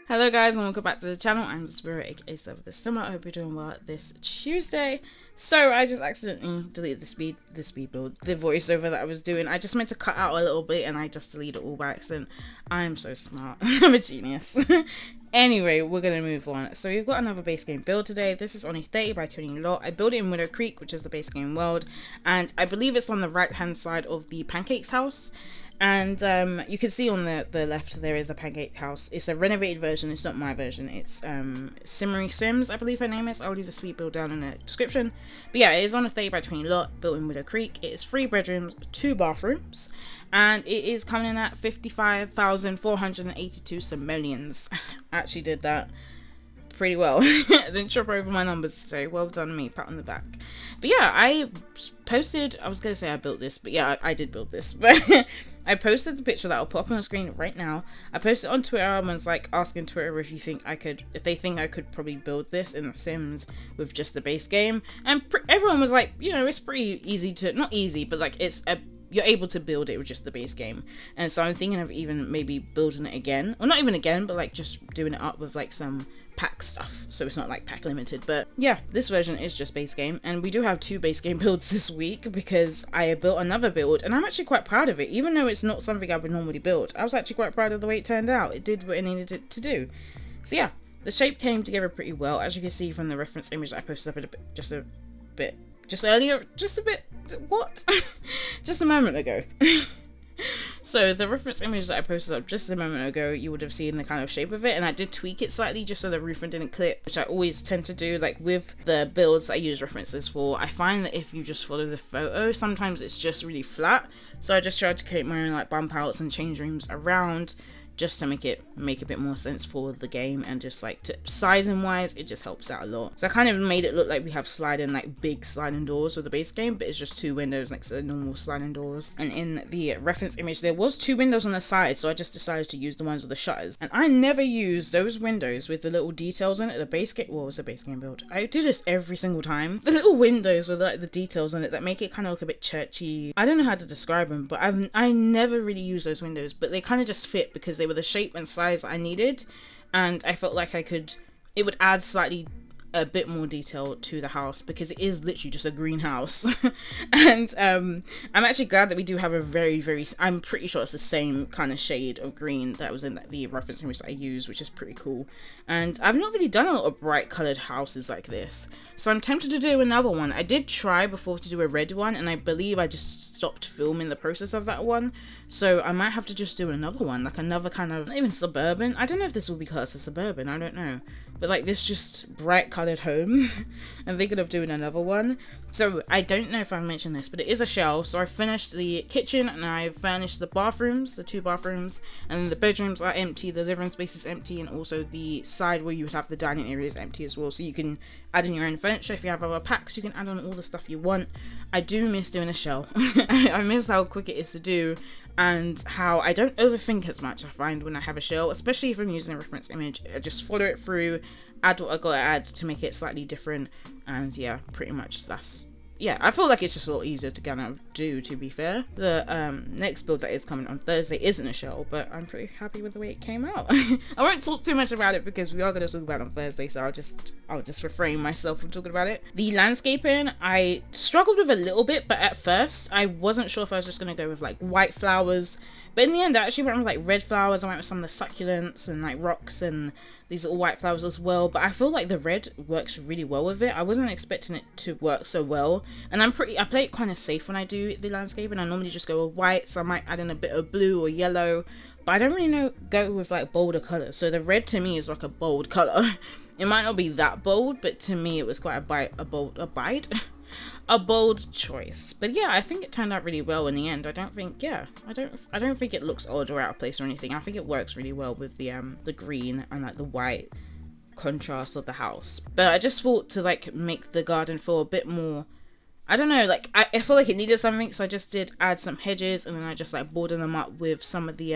Hello guys and welcome back to the channel. I'm the Spirit aka Sabythesimmer. I hope you're doing well this Tuesday. So I just accidentally deleted the speed build, the voiceover that I was doing. I just meant to cut out a little bit and I just deleted it all by accident. I'm so smart. I'm a genius. Anyway, we're gonna move on. So we've got another base game build today. This is on a 30 by 20 lot. I built it in Widow Creek, which is the base game world, and I believe it's on the right hand side of the pancakes house. And you can see on the left there is a pancake house. It's a renovated version. It's not my version. It's Simmery Sims, I believe her name is. I'll leave the speed build down in the description. But yeah, it is on a 30 by 20 lot, built in Widow Creek. It is 3 bedrooms, 2 bathrooms, and it is coming in at 55,482 simoleons. I actually did that pretty well. I didn't trip over my numbers today. Well done me, pat on the back. But yeah, I posted, I was gonna say I built this, but yeah, I did build this. But I posted the picture that I'll put up on the screen right now. I posted it on Twitter and was like asking Twitter if they think I could probably build this in The Sims with just the base game. And everyone was like, you know, it's pretty easy to, not easy, but like you're able to build it with just the base game. And so I'm thinking of even maybe building it again, or not even again, but like just doing it up with like some pack stuff, so it's not like pack limited. But yeah, this version is just base game, and we do have 2 base game builds this week because I built another build and I'm actually quite proud of it. Even though it's not something I would normally build, I was actually quite proud of the way it turned out. It did what it needed it to do. So yeah, the shape came together pretty well, as you can see from the reference image that I posted up just a moment ago. So the reference image that I posted up just a moment ago, you would have seen the kind of shape of it, and I did tweak it slightly just so the roofing didn't clip, which I always tend to do. Like with the builds I use references for, I find that if you just follow the photo, sometimes it's just really flat. So I just tried to create my own like bump outs and change rooms around, just to make a bit more sense for the game, and just like sizing wise it just helps out a lot. So I kind of made it look like we have big sliding doors with the base game, but it's just 2 windows next to the normal sliding doors. And in the reference image there was 2 windows on the side, so I just decided to use the ones with the shutters, and I never use those windows with the little details in it. The base game, what was the base game build? I do this every single time. The little windows with like the details on it that make it kind of look a bit churchy. I don't know how to describe them, but I never really use those windows, but they kind of just fit because they were the shape and size I needed, and I felt like it would add slightly a bit more detail to the house because it is literally just a greenhouse. And I'm actually glad that we do have a I'm pretty sure it's the same kind of shade of green that was in the reference image that I used, which is pretty cool. And I've not really done a lot of bright colored houses like this, so I'm tempted to do another one. I did try before to do a red one, and I believe I just stopped filming the process of that one, so I might have to just do another one, like another kind of, not even suburban, I don't know if this will be classed as suburban, I don't know, but like this just bright colored home. I'm thinking of doing another one. So I don't know if I mentioned this, but it is a shell. So I finished the kitchen and I furnished the bathrooms, the 2 bathrooms, and the bedrooms are empty, the living space is empty, and also the side where you would have the dining area is empty as well, so you can add in your own furniture. If you have other packs, you can add on all the stuff you want. I do miss doing a shell. I miss how quick it is to do, and how I don't overthink as much, I find, when I have a shell, especially if I'm using a reference image. I just follow it through, add what I gotta add to make it slightly different, and yeah, pretty much I feel like it's just a lot easier to kind of do, to be fair. The next build that is coming on Thursday isn't a shell, but I'm pretty happy with the way it came out. I won't talk too much about it because we are going to talk about it on Thursday, so I'll just refrain myself from talking about it. The landscaping, I struggled with a little bit, but at first I wasn't sure if I was just going to go with like white flowers, but in the end I actually went with like red flowers. I went with some of the succulents and like rocks and these little white flowers as well, but I feel like the red works really well with it. I wasn't expecting it to work so well, and I play it kind of safe when I do the landscape, and I normally just go with white, so I might add in a bit of blue or yellow, but I don't really go with like bolder colors. So the red to me is like a bold color. It might not be that bold, but to me it was quite a bold choice. But yeah, I think it turned out really well in the end. I don't think it looks odd or out of place or anything. I think it works really well with the green and like the white contrast of the house. But I just thought to like make the garden feel a bit more, I don't know, like I feel like it needed something, so I just did add some hedges, and then I just like bordered them up with some of the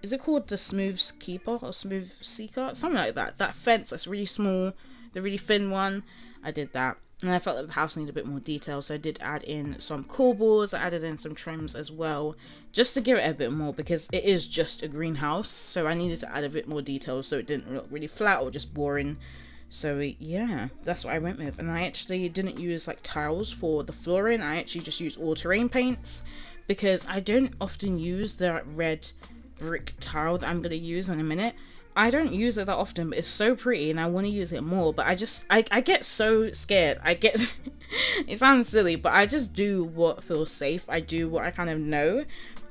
is it called the smooth keeper or smooth seeker, something like that, that fence that's really small, the really thin one. I did that. And I felt like the house needed a bit more detail, so I did add in some cool boards. I added in some trims as well, just to give it a bit more, because it is just a greenhouse, so I needed to add a bit more detail so it didn't look really flat or just boring. So yeah, that's what I went with. And I actually didn't use like tiles for the flooring. I actually just used all terrain paints, because I don't often use the red brick tile that I'm going to use in a minute. I don't use it that often, but it's so pretty and I want to use it more, but I get so scared. I get it sounds silly, but I just do what feels safe. I do what I kind of know.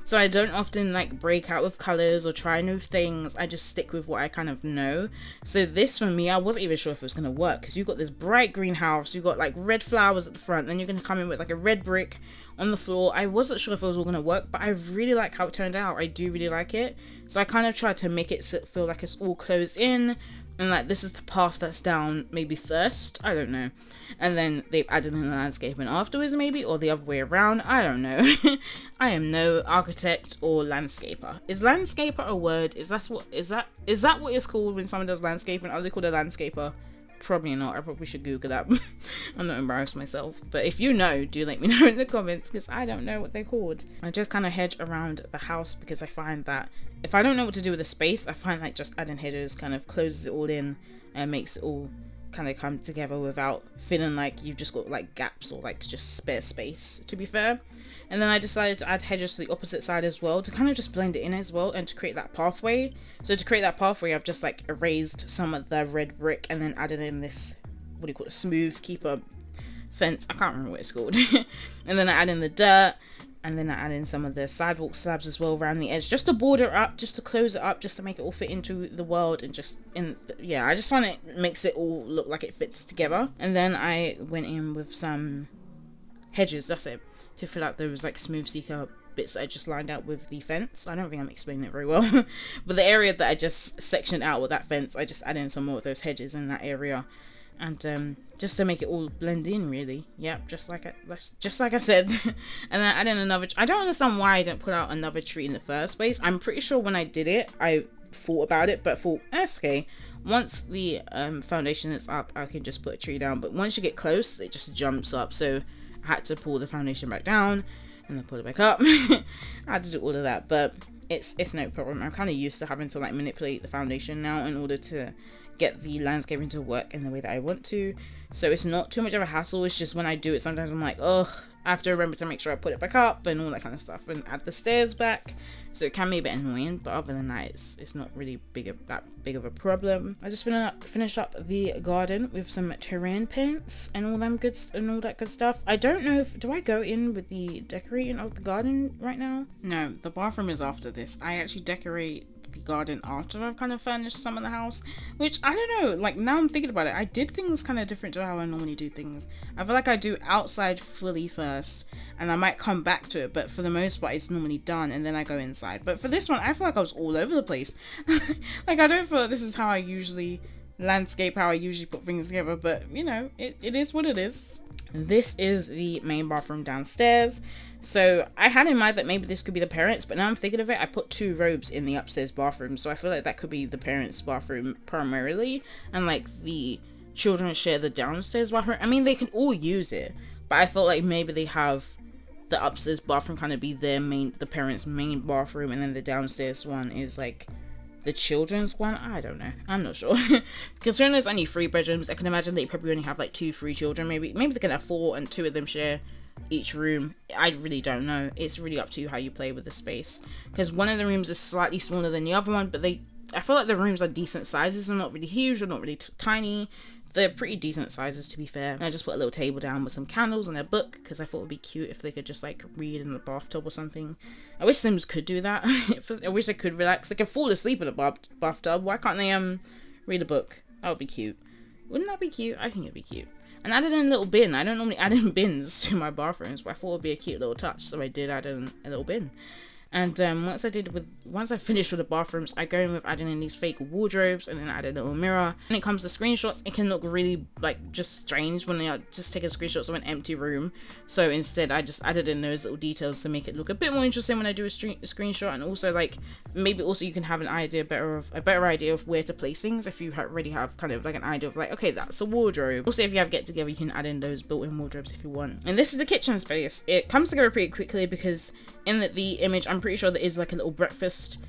So I don't often like break out with colors or try new things. I just stick with what I kind of know. So this for me, I wasn't even sure if it was going to work, because you've got this bright greenhouse, you've got like red flowers at the front, then you're going to come in with like a red brick on the floor. I wasn't sure if it was all going to work, but I really like how it turned out. I do really like it. So I kind of tried to make it feel like it's all closed in, and like this is the path that's down maybe first, I don't know, and then they've added in the landscaping afterwards maybe, or the other way around, I don't know. I am no architect or landscaper. Is landscaper a word? Is that what it's called when someone does landscaping? Are they called a landscaper? Probably not. I probably should Google that. I'm not embarrassed myself, but if you know, do let me know in the comments, because I don't know what they're called. I just kind of hedge around the house, because I find that if I don't know what to do with the space, I find like just adding hedges kind of closes it all in and makes it all kind of come together without feeling like you've just got like gaps or like just spare space, to be fair. And then I decided to add hedges to the opposite side as well, to kind of just blend it in as well and to create that pathway. So to create that pathway, I've just like erased some of the red brick and then added in this, what do you call it, smooth keeper fence. I can't remember what it's called. And then I add in the dirt, and then I add in some of the sidewalk slabs as well around the edge, just to border up, just to close it up, just to make it all fit into the world, and just yeah, I just find it makes it all look like it fits together. And then I went in with some hedges, that's it, to fill out those like smooth seeker bits that I just lined out with the fence. I don't think I'm explaining it very well, but the area that I just sectioned out with that fence, I just added in some more of those hedges in that area, and just to make it all blend in, really. Yep, just like I said. And then I added another. I don't understand why I didn't put out another tree in the first place. I'm pretty sure when I did it, I thought about it, but thought that's okay. Once the foundation is up, I can just put a tree down. But once you get close, it just jumps up. So I had to pull the foundation back down and then pull it back up. I had to do all of that, but it's no problem. I'm kind of used to having to like manipulate the foundation now in order to get the landscaping to work in the way that I want to. So it's not too much of a hassle. It's just when I do it, sometimes I'm like, oh, I have to remember to make sure I put it back up and all that kind of stuff, and add the stairs back. So it can be a bit annoying, but other than that, it's not really that big of a problem. I just finish up the garden with some terrain paints and all that good stuff. I don't know do I go in with the decorating of the garden right now? No, the bathroom is after this. I actually decorate the garden after I've kind of furnished some of the house, which I don't know, like now I'm thinking about it, I did things kind of different to how I normally do things. I feel like I do outside fully first and I might come back to it, but for the most part it's normally done and then I go inside. But for this one, I feel like I was all over the place. Like I don't feel like this is how I usually landscape, how I usually put things together, but you know, it is what it is. This is the main bathroom downstairs. So I had in mind that maybe this could be the parents', but now I'm thinking of it, I put 2 robes in the upstairs bathroom, so I feel like that could be the parents' bathroom primarily, and like the children share the downstairs bathroom. I mean, they can all use it, but I felt like maybe they have the upstairs bathroom kind of be the parents' main bathroom, and then the downstairs one is like the children's one. I don't know, I'm not sure. Considering there's only 3 bedrooms, I can imagine they probably only have like 2-3 children. Maybe they can have 4 and 2 of them share each room. I really don't know. It's really up to you how you play with the space, because one of the rooms is slightly smaller than the other one, but I feel like the rooms are decent sizes. They're not really huge or not really tiny. They're pretty decent sizes, to be fair. And I just put a little table down with some candles and a book, because I thought it would be cute if they could just like read in the bathtub or something. I wish Sims could do that. I wish they could relax. They can fall asleep in the bathtub. Why can't they read a book? That would be cute. Wouldn't that be cute? I think it'd be cute. And added in a little bin. I don't normally add in bins to my bathrooms, but I thought it would be a cute little touch, so I did add in a little bin. And once I finished with the bathrooms, I go in with adding in these fake wardrobes, and then add a little mirror. When it comes to screenshots, it can look really like just strange when you're just taking screenshots of an empty room. So instead I just added in those little details to make it look a bit more interesting when I do a screenshot. And also, like, maybe also you can have a better idea of where to place things if you already have kind of like an idea of like, okay, that's a wardrobe. Also, if you have get together, you can add in those built-in wardrobes if you want. And this is the kitchen space. It comes together pretty quickly because in the image, I'm pretty sure there is like a little breakfast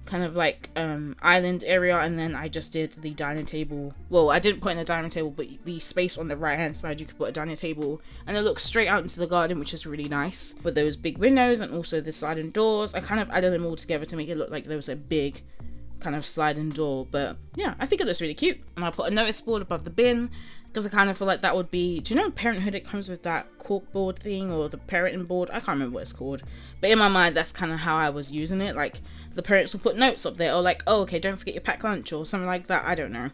kind of like island area, and then I just did the dining table. Well, I didn't put in a dining table, but the space on the right hand side you could put a dining table, and it looks straight out into the garden, which is really nice with those big windows and also the sliding doors. I kind of added them all together to make it look like there was a big kind of sliding door. But yeah, I think it looks really cute. And I put a notice board above the bin because I kind of feel like that would be, do you know Parenthood, it comes with that cork board thing, or the parenting board, I can't remember what it's called, but in my mind that's kind of how I was using it. Like, the parents will put notes up there, or like, oh, okay, don't forget your packed lunch, or something like that. I don't know.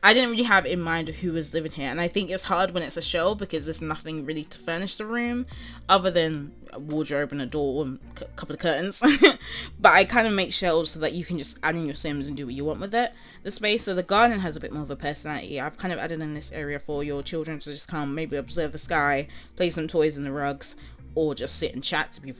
I didn't really have in mind who was living here, and I think it's hard when it's a show because there's nothing really to furnish the room other than a wardrobe and a door and a couple of curtains. But I kind of make shelves so that you can just add in your Sims and do what you want with it, the space. So the garden has a bit more of a personality. I've kind of added in this area for your children to just come, maybe observe the sky, play some toys in the rugs, or just sit and chat. To be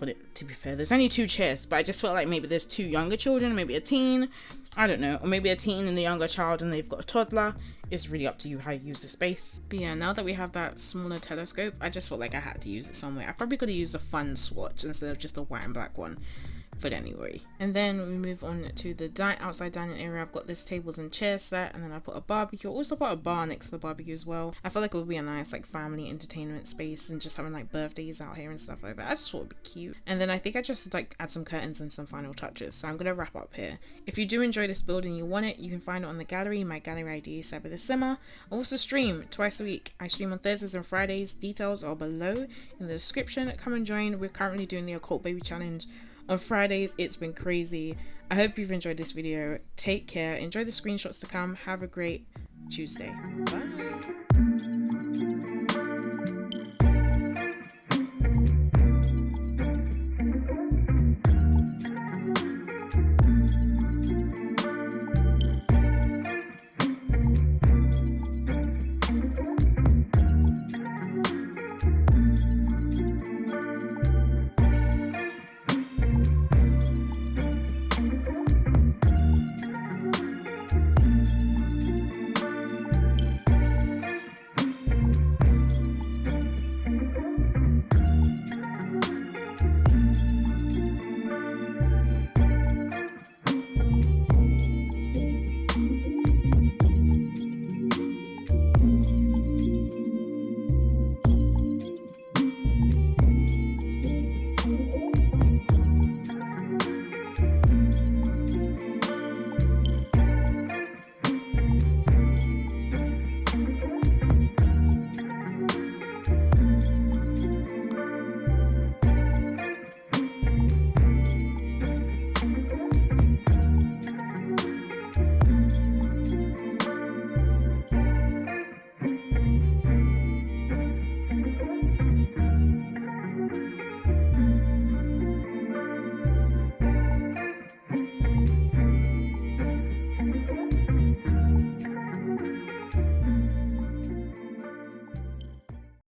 fair, there's only 2 chairs, but I just felt like maybe there's 2 younger children, maybe a teen, I don't know, or maybe a teen and a younger child and they've got a toddler. It's really up to you how you use the space. But yeah, now that we have that smaller telescope, I just felt like I had to use it somewhere. I probably could have used a fun swatch instead of just a white and black one. But anyway, and then we move on to the outside dining area. I've got this tables and chairs set, and then I put a barbecue. Also put a bar next to the barbecue as well. I feel like it would be a nice like family entertainment space, and just having like birthdays out here and stuff like that. I just thought it'd be cute. And then I think I just like add some curtains and some final touches. So I'm gonna wrap up here. If you do enjoy this build and you want it, you can find it on the gallery. My gallery ID is Sabythesimmer. I also stream twice a week. I stream on Thursdays and Fridays. Details are below in the description. Come and join. We're currently doing the Occult Baby Challenge on Fridays. It's been crazy. I hope you've enjoyed this video. Take care. Enjoy the screenshots to come. Have a great Tuesday. Bye.